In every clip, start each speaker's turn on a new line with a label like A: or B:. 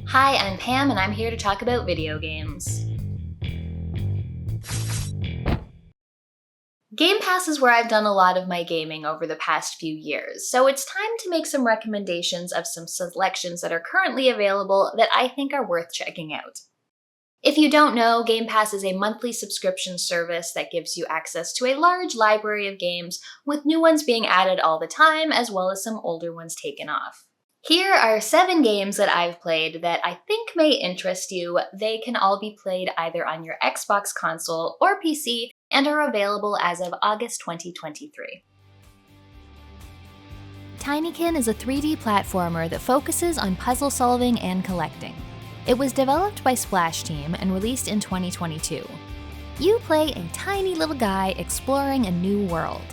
A: Hi, I'm Pam and I'm here to talk about video games. Game Pass is where I've done a lot of my gaming over the past few years, so it's time to make some recommendations of some selections that are currently available that I think are worth checking out. If you don't know, Game Pass is a monthly subscription service that gives you access to a large library of games, with new ones being added all the time, as well as some older ones taken off. Here are 7 games that I've played that I think may interest you. They can all be played either on your Xbox console or PC and are available as of August 2023. Tinykin is a 3D platformer that focuses on puzzle solving and collecting. It was developed by Splash Team and released in 2022. You play a tiny little guy exploring a new world.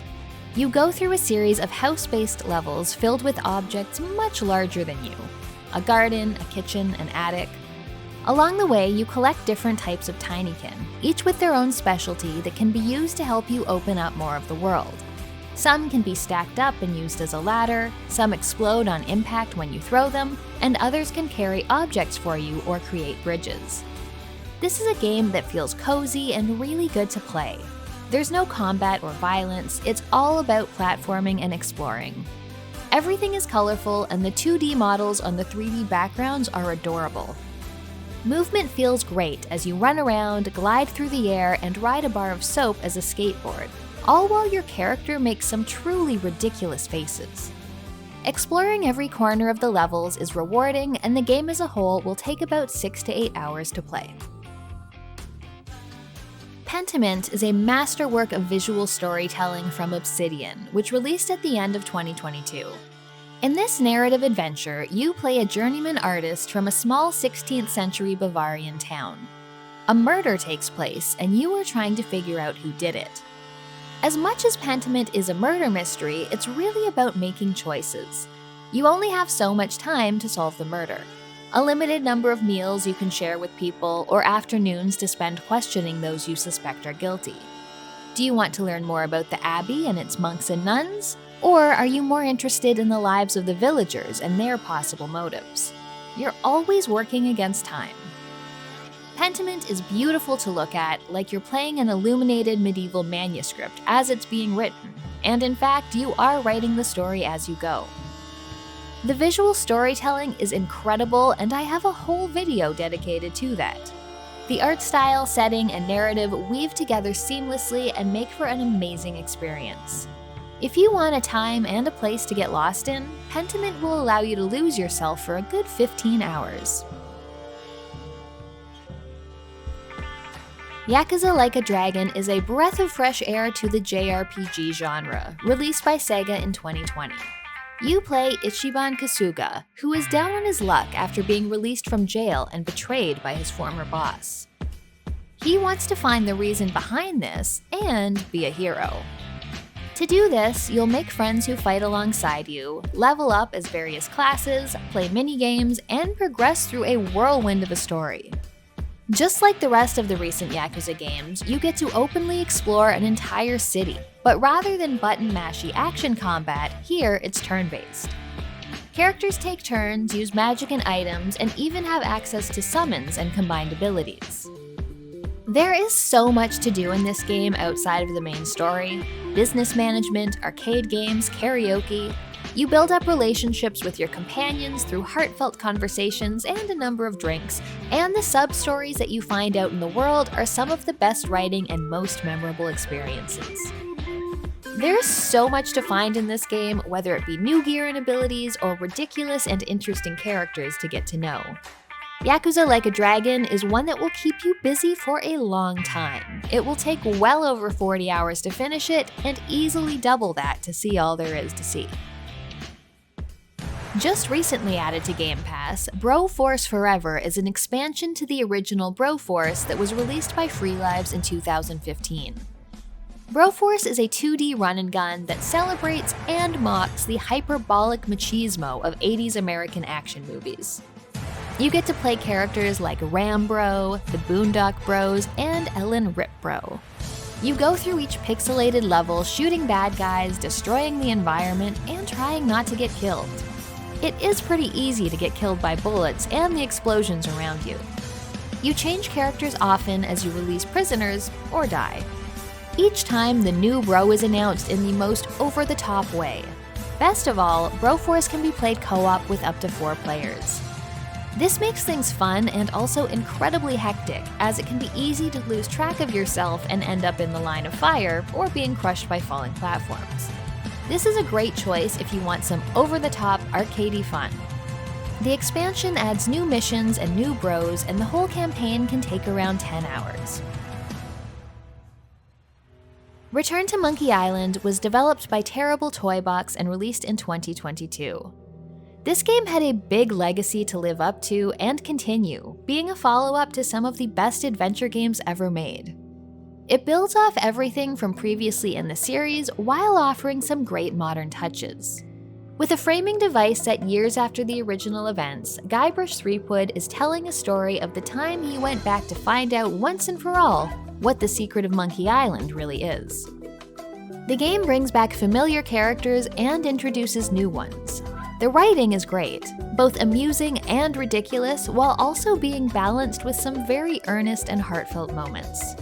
A: You go through a series of house-based levels filled with objects much larger than you. A garden, a kitchen, an attic. Along the way, you collect different types of Tinykin, each with their own specialty that can be used to help you open up more of the world. Some can be stacked up and used as a ladder, some explode on impact when you throw them, and others can carry objects for you or create bridges. This is a game that feels cozy and really good to play. There's no combat or violence, it's all about platforming and exploring. Everything is colorful and the 2D models on the 3D backgrounds are adorable. Movement feels great as you run around, glide through the air, and ride a bar of soap as a skateboard, all while your character makes some truly ridiculous faces. Exploring every corner of the levels is rewarding, and the game as a whole will take about 6 to 8 hours to play. Pentiment is a masterwork of visual storytelling from Obsidian, which released at the end of 2022. In this narrative adventure, you play a journeyman artist from a small 16th century Bavarian town. A murder takes place, and you are trying to figure out who did it. As much as Pentiment is a murder mystery, it's really about making choices. You only have so much time to solve the murder. A limited number of meals you can share with people, or afternoons to spend questioning those you suspect are guilty. Do you want to learn more about the Abbey and its monks and nuns? Or are you more interested in the lives of the villagers and their possible motives? You're always working against time. Pentiment is beautiful to look at, like you're playing an illuminated medieval manuscript as it's being written, and in fact, you are writing the story as you go. The visual storytelling is incredible, and I have a whole video dedicated to that. The art style, setting, and narrative weave together seamlessly and make for an amazing experience. If you want a time and a place to get lost in, Pentiment will allow you to lose yourself for a good 15 hours. Yakuza Like a Dragon is a breath of fresh air to the JRPG genre, released by Sega in 2020. You play Ichiban Kasuga, who is down on his luck after being released from jail and betrayed by his former boss. He wants to find the reason behind this and be a hero. To do this, you'll make friends who fight alongside you, level up as various classes, play minigames, and progress through a whirlwind of a story. Just like the rest of the recent Yakuza games, you get to openly explore an entire city, but rather than button-mashy action combat, here it's turn-based. Characters take turns, use magic and items, and even have access to summons and combined abilities. There is so much to do in this game outside of the main story: business management, arcade games, karaoke. You build up relationships with your companions through heartfelt conversations and a number of drinks, and the sub-stories that you find out in the world are some of the best writing and most memorable experiences. There's so much to find in this game, whether it be new gear and abilities or ridiculous and interesting characters to get to know. Yakuza Like a Dragon is one that will keep you busy for a long time. It will take well over 40 hours to finish it, and easily double that to see all there is to see. Just recently added to Game Pass, Broforce Forever is an expansion to the original Broforce that was released by Free Lives in 2015. Broforce is a 2D run-and-gun that celebrates and mocks the hyperbolic machismo of 80s American action movies. You get to play characters like Rambro, the Boondock Bros, and Ellen Ripbro. You go through each pixelated level shooting bad guys, destroying the environment, and trying not to get killed. It is pretty easy to get killed by bullets and the explosions around you. You change characters often as you release prisoners or die. Each time, the new bro is announced in the most over-the-top way. Best of all, Broforce can be played co-op with up to 4 players. This makes things fun and also incredibly hectic, as it can be easy to lose track of yourself and end up in the line of fire or being crushed by falling platforms. This is a great choice if you want some over-the-top, arcadey fun. The expansion adds new missions and new bros, and the whole campaign can take around 10 hours. Return to Monkey Island was developed by Terrible Toybox and released in 2022. This game had a big legacy to live up to and continue, being a follow-up to some of the best adventure games ever made. It builds off everything from previously in the series while offering some great modern touches. With a framing device set years after the original events, Guybrush Threepwood is telling a story of the time he went back to find out once and for all what the secret of Monkey Island really is. The game brings back familiar characters and introduces new ones. The writing is great, both amusing and ridiculous, while also being balanced with some very earnest and heartfelt moments.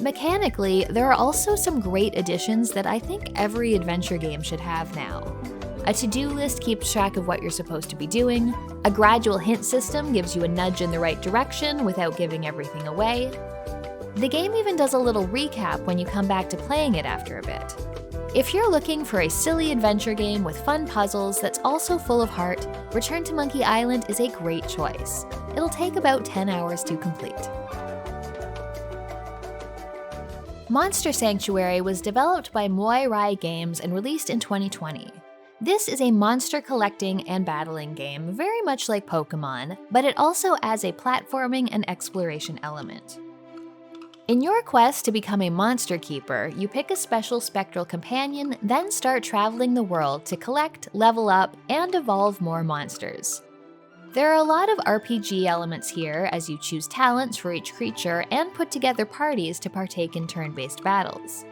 A: Mechanically, there are also some great additions that I think every adventure game should have now. A to-do list keeps track of what you're supposed to be doing, a gradual hint system gives you a nudge in the right direction without giving everything away. The game even does a little recap when you come back to playing it after a bit. If you're looking for a silly adventure game with fun puzzles that's also full of heart, Return to Monkey Island is a great choice. It'll take about 10 hours to complete. Monster Sanctuary was developed by Moai Rai Games and released in 2020. This is a monster collecting and battling game, very much like Pokemon, but it also adds a platforming and exploration element. In your quest to become a monster keeper, you pick a special spectral companion, then start traveling the world to collect, level up, and evolve more monsters. There are a lot of RPG elements here as you choose talents for each creature and put together parties to partake in turn-based battles.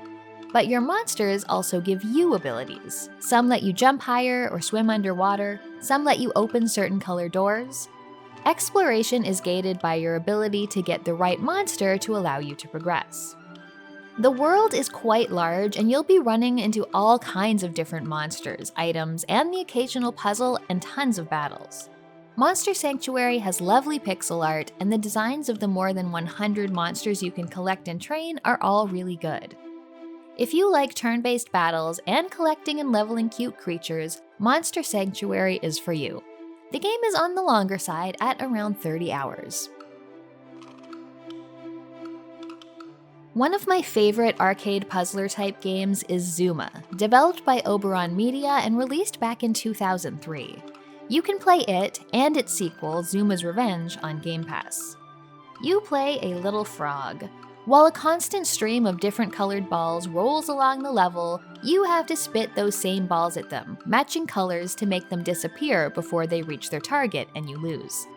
A: But your monsters also give you abilities. Some let you jump higher or swim underwater, some let you open certain color doors. Exploration is gated by your ability to get the right monster to allow you to progress. The world is quite large, and you'll be running into all kinds of different monsters, items, and the occasional puzzle and tons of battles. Monster Sanctuary has lovely pixel art, and the designs of the more than 100 monsters you can collect and train are all really good. If you like turn-based battles and collecting and leveling cute creatures, Monster Sanctuary is for you. The game is on the longer side at around 30 hours. One of my favorite arcade puzzler type games is Zuma, developed by Oberon Media and released back in 2003. You can play it and its sequel, Zuma's Revenge, on Game Pass. You play a little frog. While a constant stream of different colored balls rolls along the level, you have to spit those same balls at them, matching colors to make them disappear before they reach their target and you lose.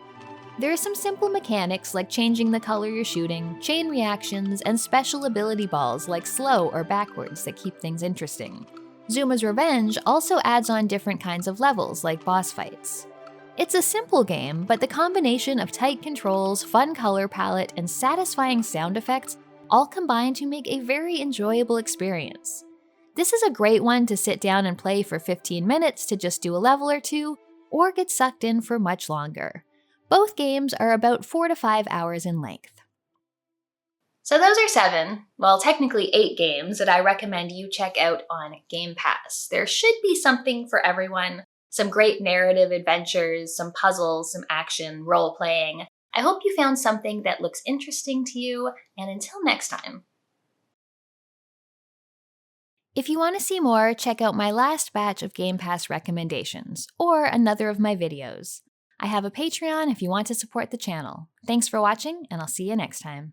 A: There are some simple mechanics like changing the color you're shooting, chain reactions, and special ability balls like slow or backwards that keep things interesting. Zuma's Revenge also adds on different kinds of levels like boss fights. It's a simple game, but the combination of tight controls, fun color palette, and satisfying sound effects all combine to make a very enjoyable experience. This is a great one to sit down and play for 15 minutes to just do a level or two, or get sucked in for much longer. Both games are about 4 to 5 hours in length. So those are 7, well technically 8 games that I recommend you check out on Game Pass. There should be something for everyone. Some great narrative adventures, some puzzles, some action, role-playing. I hope you found something that looks interesting to you, and until next time. If you want to see more, check out my last batch of Game Pass recommendations, or another of my videos. I have a Patreon if you want to support the channel. Thanks for watching, and I'll see you next time.